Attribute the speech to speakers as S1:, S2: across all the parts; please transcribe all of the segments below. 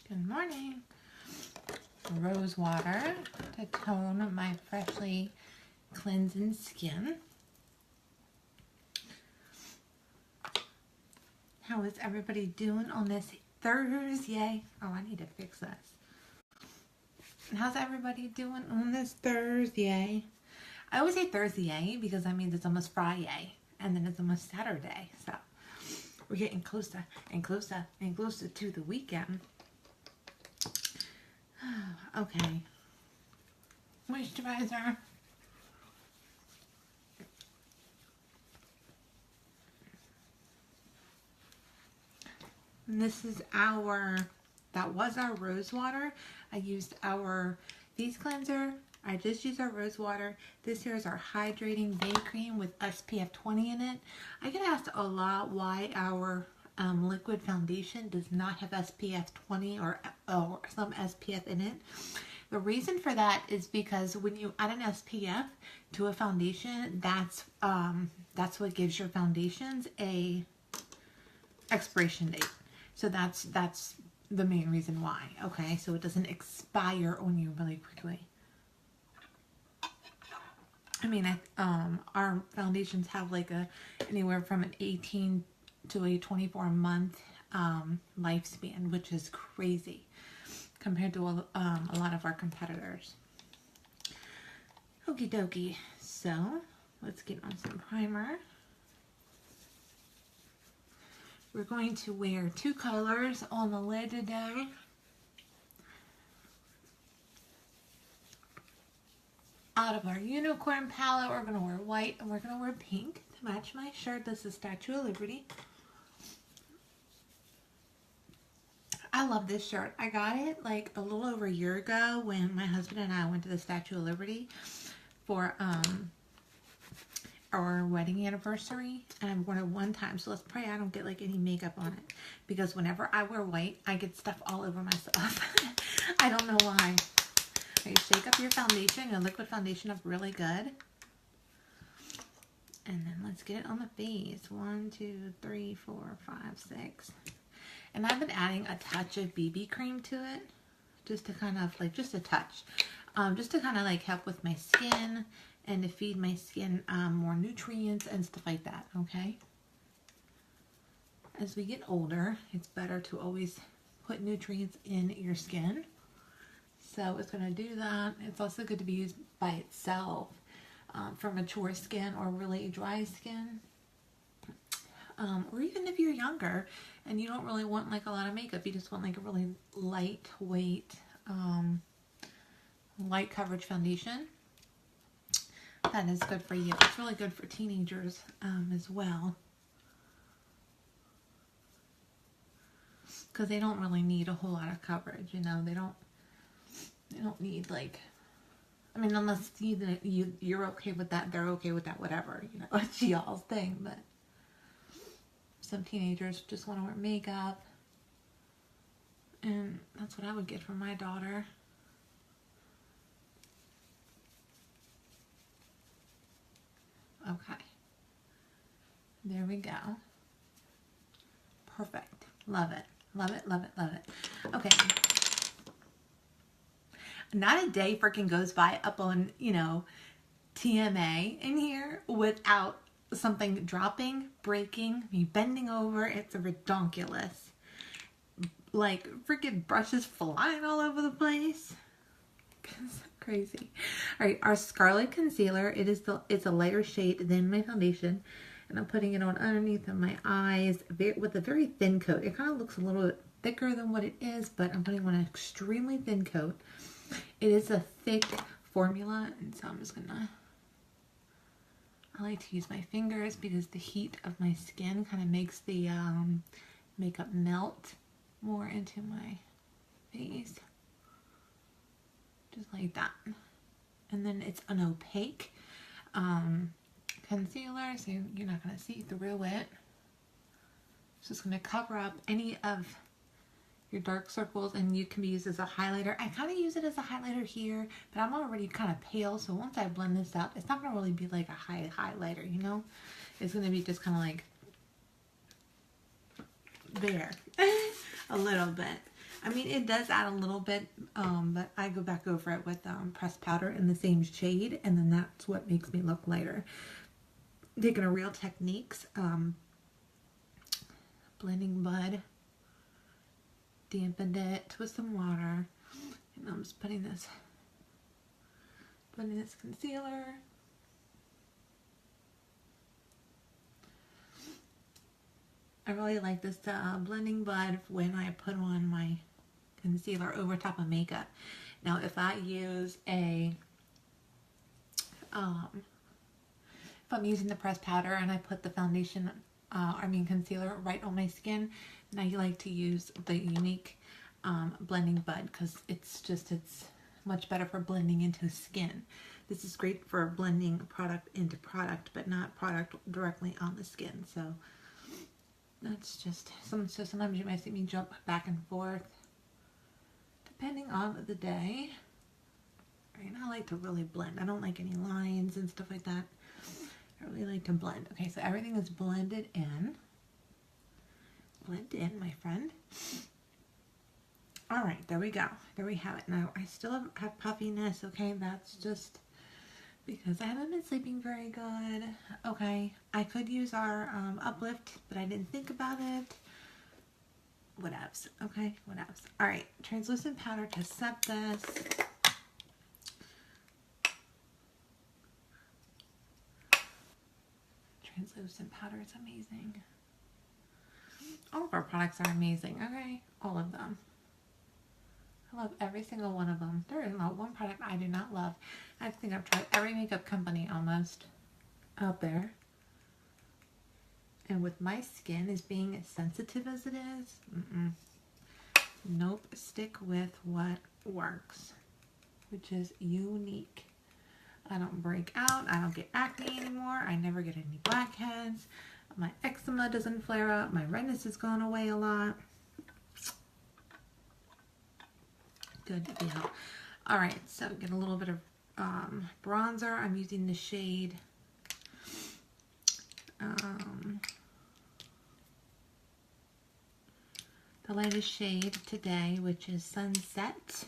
S1: Good morning. Rose water to tone my freshly cleansing skin. How is everybody doing on this Thursday? Oh, I need to fix this. How's everybody doing on this Thursday? I always say Thursday because that means it's almost Friday and then it's almost Saturday. So we're getting closer and closer and closer to the weekend. Okay. Moisturizer. And this is that was our rose water. I used our face cleanser. I just used our rose water. This here is our hydrating day cream with SPF 20 in it. I get asked a lot why our liquid foundation does not have SPF 20 or some SPF in it. The reason for that is because when you add an SPF to a foundation, that's what gives your foundations a expiration date. So that's the main reason why. Okay, so it doesn't expire on you really quickly. I mean, our foundations have like anywhere from an 18 to a 24-month lifespan, which is crazy compared to a lot of our competitors. Okie dokie. So let's get on some primer. We're going to wear two colors on the lid today. Out of our unicorn palette, we're going to wear white and we're going to wear pink to match my shirt. This is Statue of Liberty. I love this shirt. I got it like a little over a year ago when my husband and I went to the Statue of Liberty for our wedding anniversary, and I've worn it one time, so let's pray I don't get like any makeup on it, because whenever I wear white I get stuff all over myself. I don't know why. Okay, shake up your foundation, your liquid foundation up really good, and then let's get it on the face. 1, 2, 3, 4, 5, 6. And I've been adding a touch of BB cream to it, just to kind of like, just a touch, just to kind of like help with my skin and to feed my skin more nutrients and stuff like that, okay? As we get older, it's better to always put nutrients in your skin. So it's going to do that. It's also good to be used by itself for mature skin or really dry skin. Or even if you're younger and you don't really want like a lot of makeup, you just want like a really lightweight, light coverage foundation. That is good for you. It's really good for teenagers as well, because they don't really need a whole lot of coverage. You know, they don't need like, I mean, unless you're okay with that, they're okay with that, whatever. You know, it's y'all's thing. But some teenagers just want to wear makeup, and that's what I would get for my daughter. Okay, there we go. Perfect. Love it. Love it, love it, love it. Okay. Not a day freaking goes by up on, you know, TMA in here without something dropping, breaking, me bending over. It's ridiculous. Like freaking brushes flying all over the place. It's crazy. All right, our Scarlet Concealer. It's a lighter shade than my foundation, and I'm putting it on underneath of my eyes with a very thin coat. It kind of looks a little bit thicker than what it is, but I'm putting on an extremely thin coat. It is a thick formula, and so I'm just gonna. I like to use my fingers because the heat of my skin kind of makes the makeup melt more into my face. Just like that. And then it's an opaque concealer, so you're not going to see through it. It's just going to cover up any of your dark circles, and you can be used as a highlighter. I kind of use it as a highlighter here, but I'm already kind of pale, so once I blend this out, it's not going to really be like a highlighter, you know? It's going to be just kind of like there. A little bit. I mean, it does add a little bit, but I go back over it with pressed powder in the same shade, and then that's what makes me look lighter. Taking a Real Techniques blending bud, dampened it with some water, and I'm just blending this concealer. I really like this blending bud when I put on my concealer over top of makeup. Now, if I use a, if I'm using the pressed powder and I put the foundation, concealer right on my skin, then I like to use the Youniques blending bud because it's much better for blending into skin. This is great for blending product into product, but not product directly on the skin. So that's just, sometimes you might see me jump back and forth depending on the day. Right, I like to really blend. I don't like any lines and stuff like that. I really like to blend. Okay, so everything is blended in. Blend in, my friend. All right, there we go. There we have it. Now, I still have puffiness, okay? That's just because I haven't been sleeping very good. Okay, I could use our uplift, but I didn't think about it. Whatevs, okay? Whatevs. All right, translucent powder to set this. Translucent powder is amazing. All of our products are amazing, okay? All of them. I love every single one of them. There is not one product I do not love. I think I've tried every makeup company almost out there. And with my skin as being as sensitive as it is, nope, stick with what works, which is Youniques. I don't break out. I don't get acne anymore. I never get any blackheads. My eczema doesn't flare up. My redness has gone away a lot. Good deal. All right, so get a little bit of bronzer. I'm using the shade the lightest shade today, which is Sunset.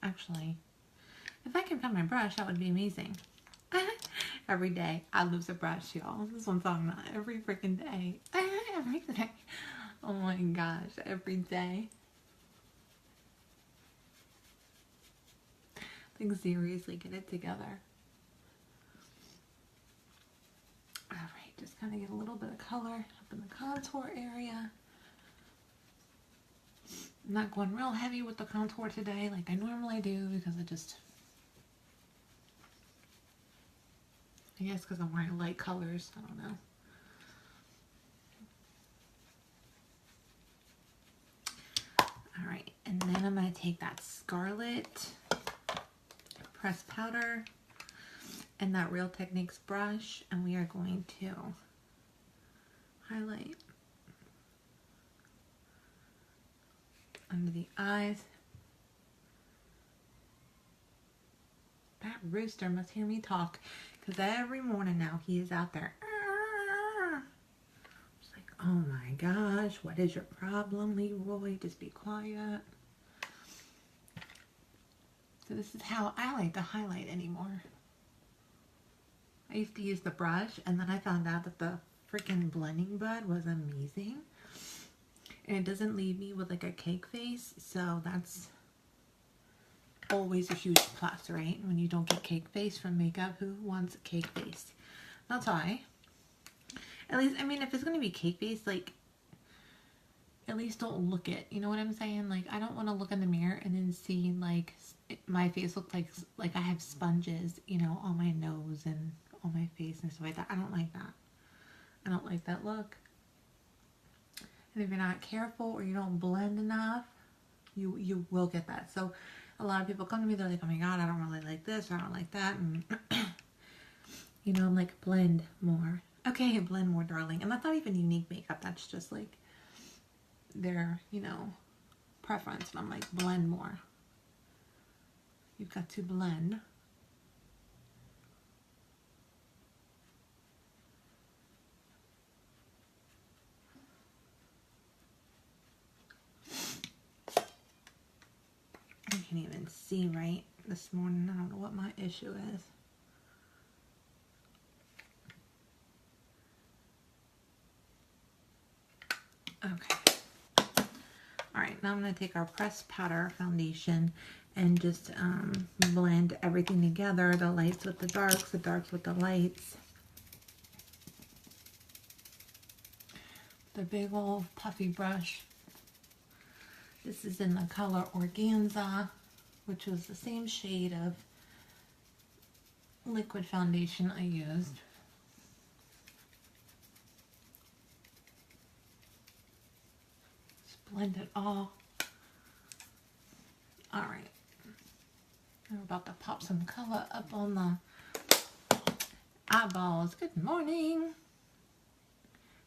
S1: Actually, if I can find my brush, that would be amazing. Every day I lose a brush, y'all. This is what I'm talking about. Every freaking day. Every day. Oh my gosh, every day. Like, seriously, get it together. Alright, just kind of get a little bit of color up in the contour area. I'm not going real heavy with the contour today like I normally do because I guess because I'm wearing light colors. I don't know. Alright, and then I'm going to take that Scarlet pressed powder and that Real Techniques brush, and we are going to highlight under the eyes. That rooster must hear me talk, because every morning now he is out there. It's like, oh my gosh, what is your problem, Leroy? Just be quiet. So this is how I like to highlight anymore. I used to use the brush, and then I found out that the freaking blending bud was amazing. And it doesn't leave me with like a cake face, so that's always a huge plus, right? When you don't get cake face from makeup, who wants a cake face? That's why. At least, I mean, if it's going to be cake face, like, at least don't look it. You know what I'm saying? Like, I don't want to look in the mirror and then see, like, my face looks like I have sponges, you know, on my nose and on my face and stuff like that. I don't like that. I don't like that look. And if you're not careful or you don't blend enough, you will get that. So a lot of people come to me, they're like, oh my god, I don't really like this, I don't like that. And you know, I'm like, blend more. Okay, blend more, darling. And that's not even Youniques makeup. That's just like their, you know, preference. And I'm like, blend more. You've got to blend. can't even see right this morning. I don't know what my issue is. Okay. Alright, now I'm going to take our pressed powder foundation and just blend everything together. The lights with the darks with the lights. The big old puffy brush. This is in the color Organza, which was the same shade of liquid foundation I used. Just blend it all. Alright. I'm about to pop some color up on the eyeballs. Good morning.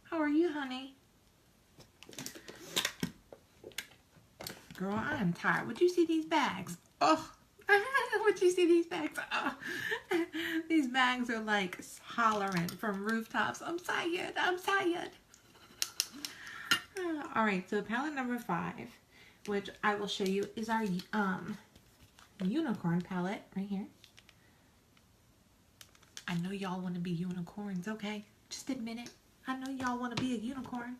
S1: How are you, honey? Girl, I am tired. Would you see these bags? Oh, would you see these bags? Oh. These bags are like hollering from rooftops. I'm tired. I'm tired. All right, so palette number 5, which I will show you, is our unicorn palette right here. I know y'all want to be unicorns, okay? Just admit it. I know y'all want to be a unicorn.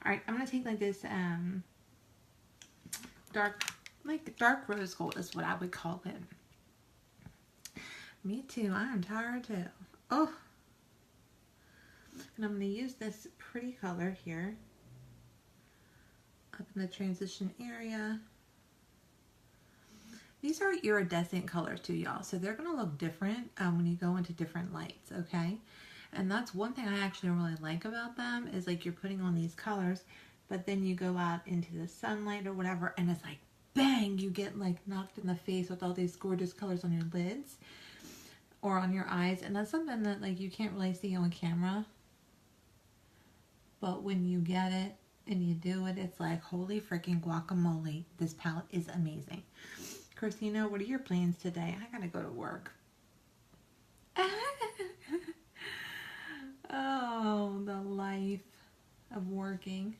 S1: All right, I'm gonna take like this dark rose gold is what I would call it. Me too. I am tired too. Oh, and I'm gonna use this pretty color here up in the transition area. These are iridescent colors too, y'all, so they're gonna look different when you go into different lights, okay? And that's one thing I actually really like about them, is like you're putting on these colors, but then you go out into the sunlight or whatever, and it's like, bang, you get like knocked in the face with all these gorgeous colors on your lids or on your eyes. And that's something that like you can't really see on camera. But when you get it and you do it, it's like, holy freaking guacamole. This palette is amazing. Christina, what are your plans today? I gotta go to work. Oh, the life of working.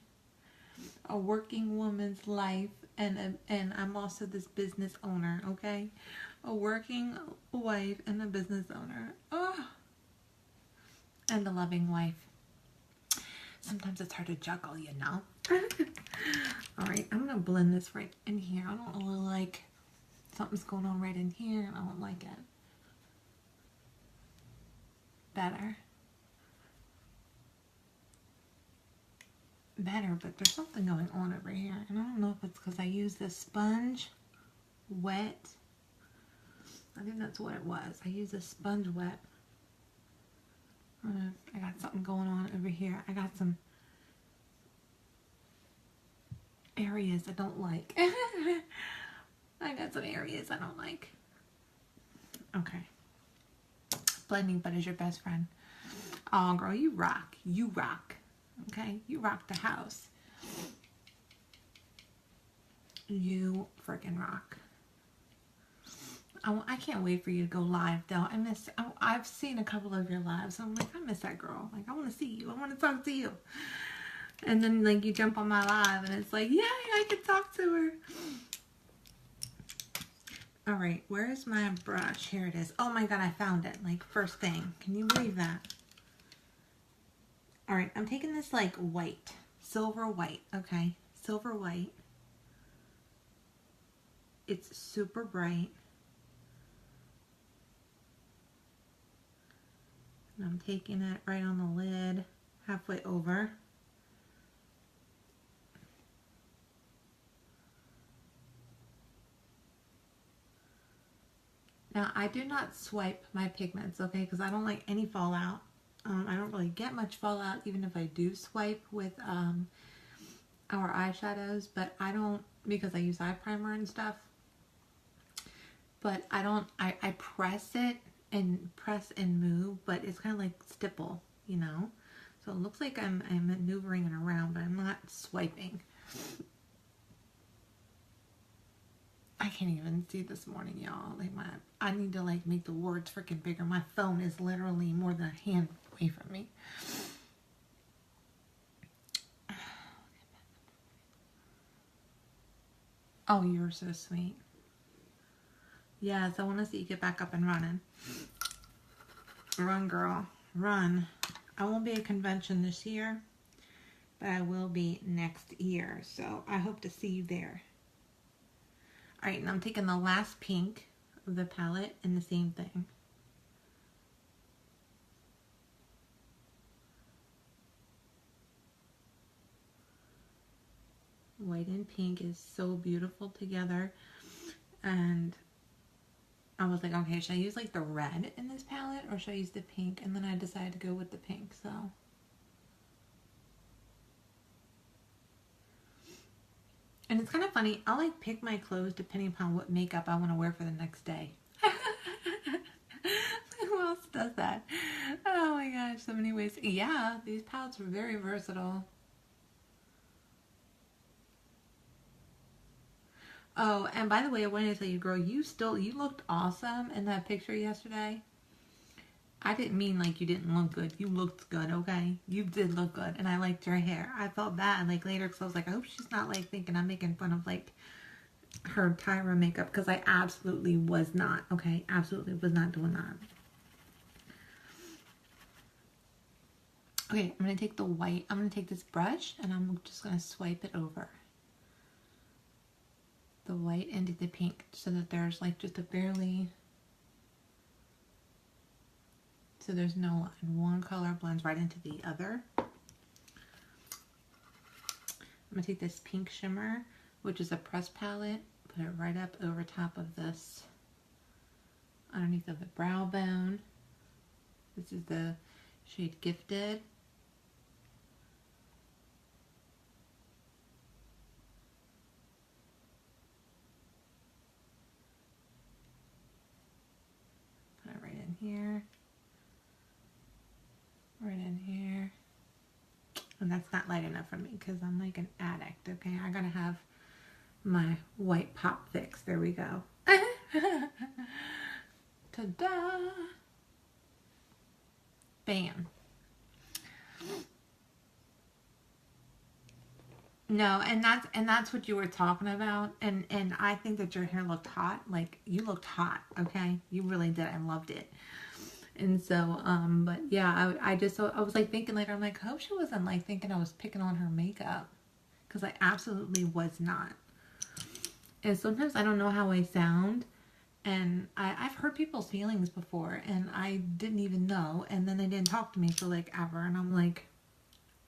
S1: A working woman's life, and I'm also this business owner, okay? A working wife and a business owner. Oh, and a loving wife. Sometimes it's hard to juggle, you know? Alright, I'm gonna blend this right in here. I don't really like something's going on right in here, and I don't like it. Better, but there's something going on over here, and I don't know if it's because I use this sponge wet. I think that's what it was. I used a sponge wet. I got something going on over here. I got some areas I don't like. I got some areas I don't like. Okay. Blending Bud is your best friend. Oh, girl, you rock. You rock. Okay? You rock the house. You freaking rock. I can't wait for you to go live, though. I've seen a couple of your lives. I'm like, I miss that girl. Like, I want to see you. I want to talk to you. And then, like, you jump on my live, and it's like, yay, I can talk to her. All right, where's my brush? Here it is. Oh, my God, I found it. Like, first thing. Can you believe that? All right, I'm taking this, like, white. Silver white, okay? Silver white. It's super bright. And I'm taking it right on the lid, halfway over. Now, I do not swipe my pigments, okay, because I don't like any fallout. I don't really get much fallout, even if I do swipe with our eyeshadows, but I don't, because I use eye primer and stuff. But I don't, I press it and press and move, but it's kind of like stipple, you know? So it looks like I'm maneuvering it around, but I'm not swiping. I can't even see this morning, y'all. Like, I need to like make the words freaking bigger. My phone is literally more than a hand away from me. Oh, you're so sweet. Yes, I want to see you get back up and running. Run, girl. Run. I won't be at convention this year, but I will be next year. So I hope to see you there. Alright, and I'm taking the last pink of the palette and the same thing. White and pink is so beautiful together. And I was like, okay, should I use like the red in this palette or should I use the pink? And then I decided to go with the pink, so. And it's kind of funny, I'll like pick my clothes depending upon what makeup I want to wear for the next day. Who else does that? Oh my gosh, so many ways. Yeah, these palettes were very versatile. Oh, and by the way, I wanted to tell you, girl, you looked awesome in that picture yesterday. I didn't mean like you didn't look good. You looked good, okay? You did look good, and I liked your hair. I felt bad, like, later, because I was like, I hope she's not, like, thinking I'm making fun of, like, her Tyra makeup, because I absolutely was not, okay? Absolutely was not doing that. Okay, I'm going to take the white. I'm going to take this brush, and I'm just going to swipe it over the white into the pink so that there's like just a barely, so there's no line. One color blends right into the other. I'm going to take this pink shimmer, which is a pressed palette, put it right up over top of this, underneath of the brow bone. This is the shade Gifted. Here, right in here, and that's not light enough for me because I'm like an addict. Okay, I gotta have my white pop fix. There we go. Ta-da! Bam. No, and that's what you were talking about, and I think that your hair looked hot. Like, you looked hot, okay? You really did. I loved it. And so, but yeah, I was like thinking later, I'm like, I hope she wasn't like thinking I was picking on her makeup, because I absolutely was not. And sometimes I don't know how I sound, and I've hurt people's feelings before, and I didn't even know, and then they didn't talk to me for like ever, and I'm like,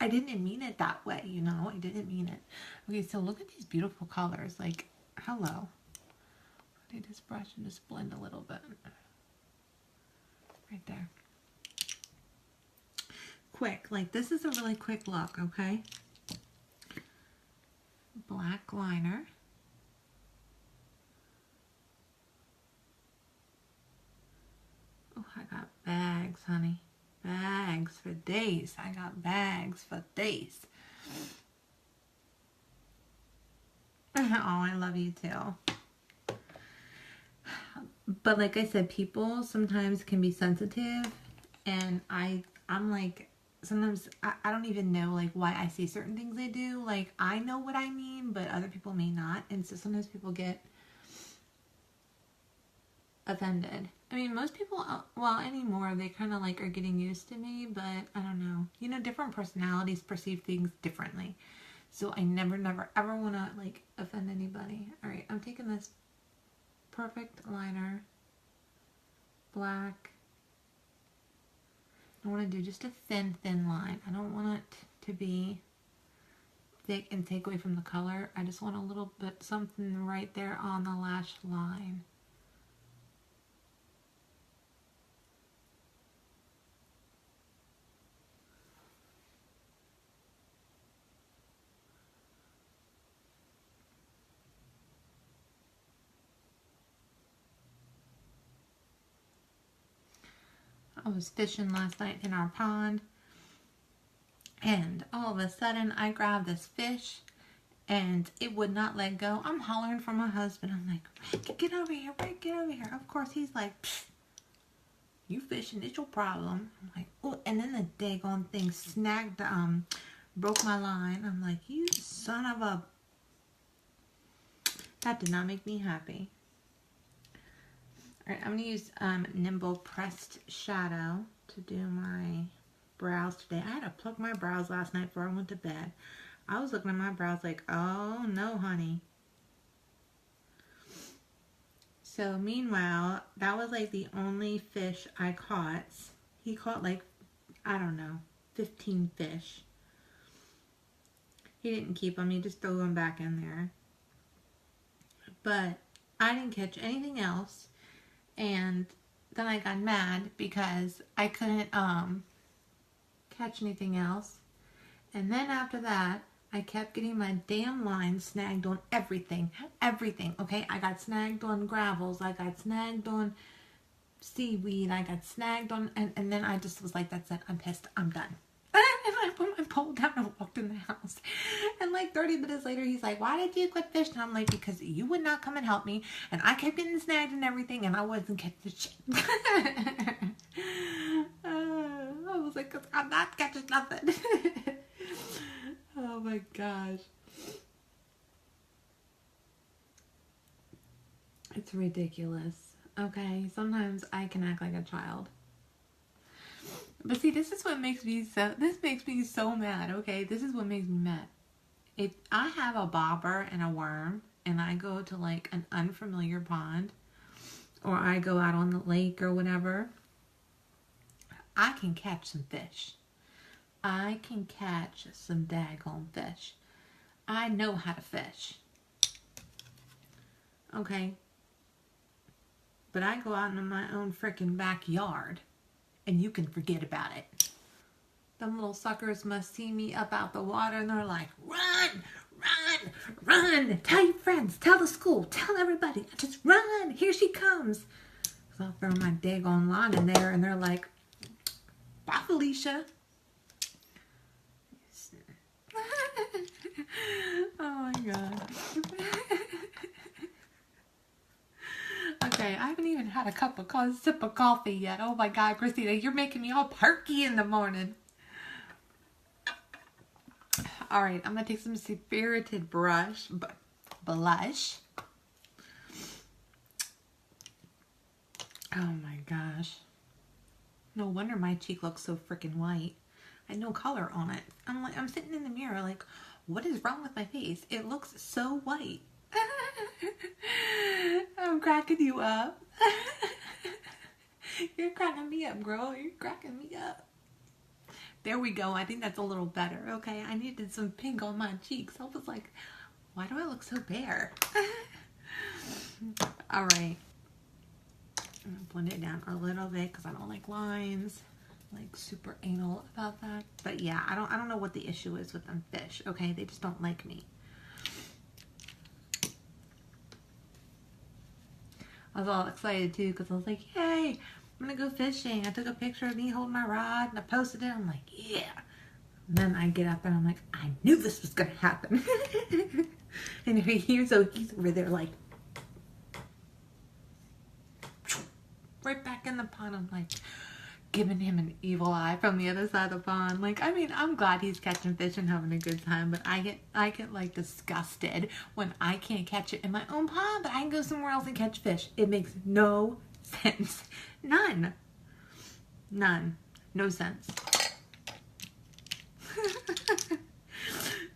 S1: I didn't mean it that way, you know? I didn't mean it. Okay, so look at these beautiful colors. Like, hello. I need this brush and just blend a little bit. Right there. Quick. Like, this is a really quick look, okay? Black liner. Oh, I got bags, honey. Bags for days. I got bags for days. Oh, I love you too. But like I said, people sometimes can be sensitive, and I'm like, sometimes I don't even know like why I say certain things I do. Like, I know what I mean, but other people may not, and so sometimes people get offended. I mean, most people, well, anymore, they kind of like are getting used to me, but I don't know. You know, different personalities perceive things differently. So I never, ever want to like offend anybody. All right, I'm taking this perfect liner, black. I want to do just a thin line. I don't want it to be thick and take away from the color. I just want a little bit, something right there on the lash line. I was fishing last night in our pond, and all of a sudden I grabbed this fish and it would not let go. I'm hollering for my husband. I'm like, Rick, get over here, Rick, get over here. Of course he's like, you fishing, it's your problem. I'm like, oh, and then the daggone thing snagged, broke my line. I'm like, you son of a... That did not make me happy. Alright, I'm going to use Nimble Pressed Shadow to do my brows today. I had to pluck my brows last night before I went to bed. I was looking at my brows like, oh no, honey. So meanwhile, that was like the only fish I caught. He caught like, I don't know, 15 fish. He didn't keep them, he just threw them back in there. But I didn't catch anything else. And then I got mad because I couldn't catch anything else. And then after that, I kept getting my damn line snagged on everything. Everything, okay? I got snagged on gravels. I got snagged on seaweed. I got snagged on... And then I just was like, that's it. I'm pissed. I'm done. And I put my pole down and walked in the house. And like 30 minutes later, he's like, why did you quit fishing? And I'm like, because you would not come and help me. And I kept getting snagged and everything. And I wasn't catching shit. I was like, cause I'm not catching nothing. Oh my gosh. It's ridiculous. Okay, sometimes I can act like a child. But see, this is what makes me so mad, okay? This is what makes me mad. If I have a bobber and a worm and I go to like an unfamiliar pond or I go out on the lake or whatever, I can catch some fish. I can catch some daggone fish. I know how to fish. Okay? But I go out in my own freaking backyard and you can forget about it. Them little suckers must see me up out the water and they're like, run, run, run. Tell your friends, tell the school, tell everybody. Just run, here she comes. So I'll throw my daggone line in there and they're like, bye, Felicia. Oh my god. Okay, I haven't even had a sip of coffee yet. Oh my god, Christina, you're making me all perky in the morning. Alright, I'm going to take some Spirited blush. Oh my gosh. No wonder my cheek looks so freaking white. I had no color on it. I'm sitting in the mirror like, what is wrong with my face? It looks so white. I'm cracking you up. You're cracking me up, girl. You're cracking me up. There we go. I think that's a little better. Okay, I needed some pink on my cheeks. I was like, why do I look so bare? All right. I'm gonna blend it down a little bit because I don't like lines. Like super anal about that. But yeah, I don't know what the issue is with them fish. Okay, they just don't like me. I was all excited too because I was like, yay, I'm gonna go fishing. I took a picture of me holding my rod and I posted it. I'm like, yeah. And then I get up and I'm like, I knew this was gonna happen. And he's over there like, right back in the pond. I'm like, giving him an evil eye from the other side of the pond. Like, I mean, I'm glad he's catching fish and having a good time, but I get like disgusted when I can't catch it in my own pond, but I can go somewhere else and catch fish. It makes no sense. None. No sense.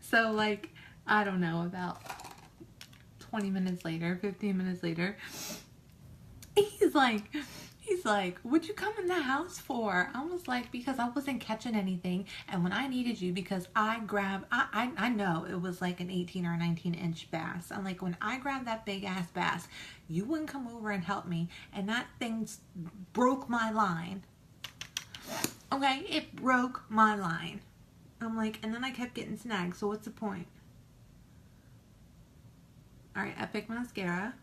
S1: So like, I don't know, about 20 minutes later, 15 minutes later, he's like, what'd you come in the house for? I was like, because I wasn't catching anything. And when I needed you, because I know it was like an 18 or 19 inch bass. I'm like, when I grabbed that big ass bass, you wouldn't come over and help me. And that thing broke my line. Okay, it broke my line. I'm like, and then I kept getting snagged. So what's the point? All right, Epic Mascara.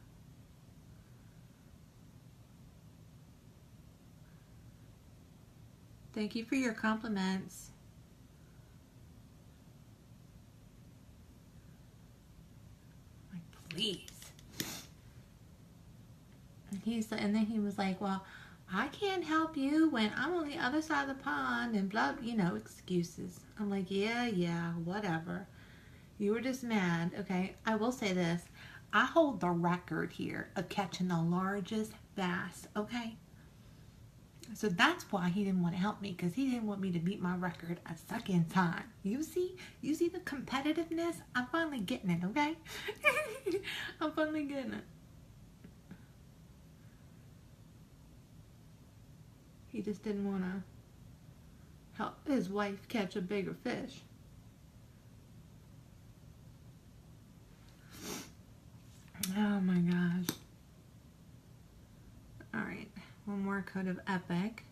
S1: Thank you for your compliments. Like, please. And then he was like, well, I can't help you when I'm on the other side of the pond and blah, you know, excuses. I'm like, yeah, whatever. You were just mad. Okay, I will say this. I hold the record here of catching the largest bass, okay? So that's why he didn't want to help me, because he didn't want me to beat my record a second time. You see the competitiveness? I'm finally getting it, okay? I'm finally getting it. He just didn't want to help his wife catch a bigger fish. Oh my gosh. Alright, one more coat of Epic.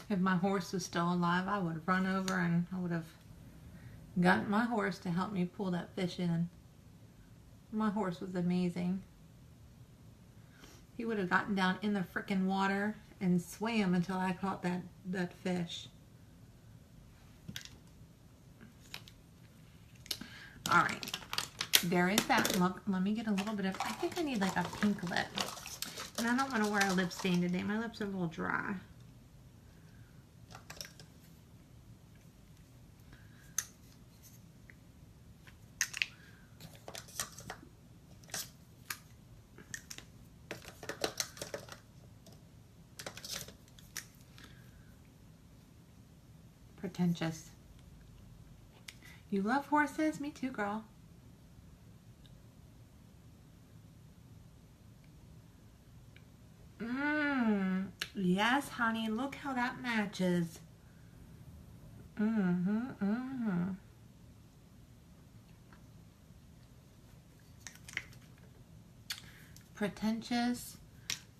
S1: If my horse was still alive, I would have run over and I would have gotten my horse to help me pull that fish in. My horse was amazing. He would have gotten down in the frickin' water and swam until I caught that fish. Alright, there is that look. Let me get a little bit of, I think I need like a pink lip. And I don't want to wear a lip stain today. My lips are a little dry. Pretentious. You love horses? Me too, girl. Yes, honey. Look how that matches. Pretentious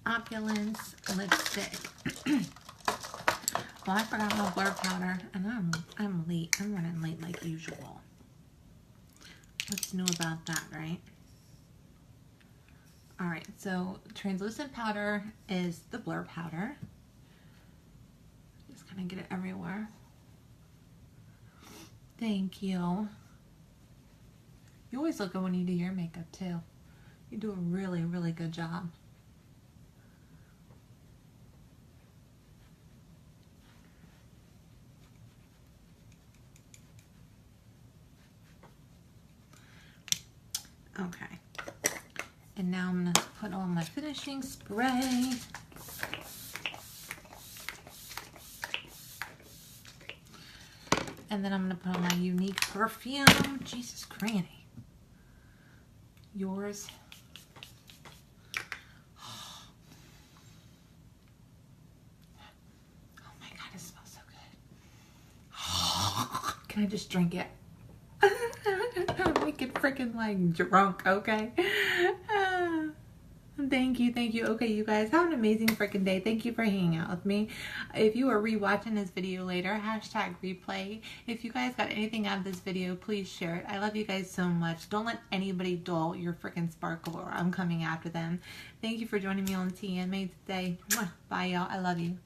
S1: Opulence lipstick. Well, I forgot my blur powder, and I'm late. I'm running late like usual. What's new about that, right? Alright, so translucent powder is the blur powder. Just kind of get it everywhere. Thank you. You always look good when you do your makeup too. You do a really, really good job. Okay, and now I'm going to put on my finishing spray. And then I'm going to put on my Youniques perfume. Jesus Granny. Yours. Oh my God, it smells so good. Can I just drink it? Make it freaking like drunk, okay? Thank you. Okay, you guys, have an amazing freaking day. Thank you for hanging out with me. If you are rewatching this video later, hashtag replay. If you guys got anything out of this video, please share it. I love you guys so much. Don't let anybody dull your freaking sparkle, or I'm coming after them. Thank you for joining me on TMA today. Bye, y'all. I love you.